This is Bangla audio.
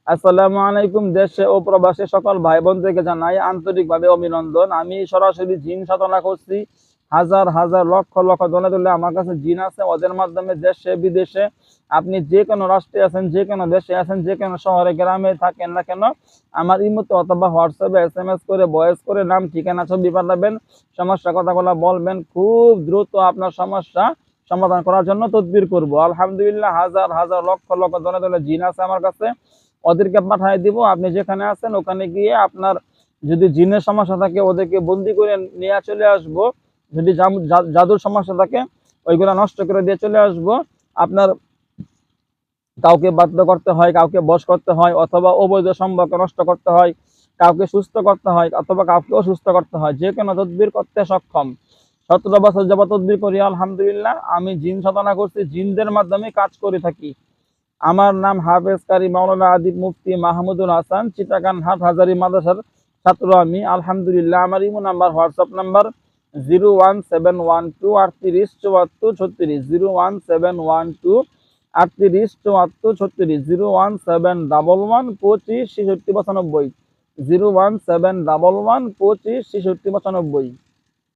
আসসালামু আলাইকুম। দেশে ও প্রবাসী সকল ভাই বোনদেরকে জানাই আন্তরিকভাবে অভিনন্দন। আমি সরাসরি জিন সাধনা করছি। হাজার হাজার লক্ষ লক্ষ দলে দলে আমার কাছে জিন আছে। ওদের মাধ্যমে দেশে বিদেশে আপনি যে কোনো রাষ্ট্রে আছেন, যে কোনো দেশে আছেন, যে কোনো শহরে গ্রামে থাকেন না কেন, আমার ইমোতে অথবা হোয়াটসঅ্যাপে SMS করে ভয়েস করে নাম ঠিকানা ছবি পাঠাবেন, সমস্যা কথাগুলো বলবেন। খুব দ্রুত আপনার সমস্যা সমাধান করার জন্য তদবির করব। আলহামদুলিল্লাহ, হাজার হাজার লক্ষ লক্ষ দলে দলে জিন আছে আমার কাছে। ওদেরকে পাঠিয়ে দিব। আপনি যেখানে আছেন ওখানে গিয়ে আপনার যদি জিনের সমস্যা থাকে ওদেরকে বন্দি করে নিয়ে চলে আসব। যদি জাদুর সমস্যা থাকে ওইগুলা নষ্ট করে দিয়ে চলে আসব। আপনার কাউকে বাধ্য করতে হয়, কাউকে বশ করতে হয়, অথবা অবৈধ সম্পর্ক নষ্ট করতে হয়, কাউকে সুস্থ করতে হয়, অথবা কাউকে অসুস্থ করতে হয়, যে কোনো তদবির করতে সক্ষম। 17 বছর যাবত তদবির করি আলহামদুলিল্লাহ। আমি জিন সাধনা করছি, জিনদের মাধ্যমে কাজ করে থাকি। আমার নাম হাফেজ কারি মাওলানা আদিব মুফতি মাহমুদুল হাসান, চিটাগাং হাটহাজারী মাদ্রাসার ছাত্র আমি আলহামদুলিল্লাহ। আমার ইমো নাম্বার, হোয়াটসঅ্যাপ নাম্বার 01712 38 74 36, 01712 38 74 36, 01711 25 66 95, 01711 25 66 95।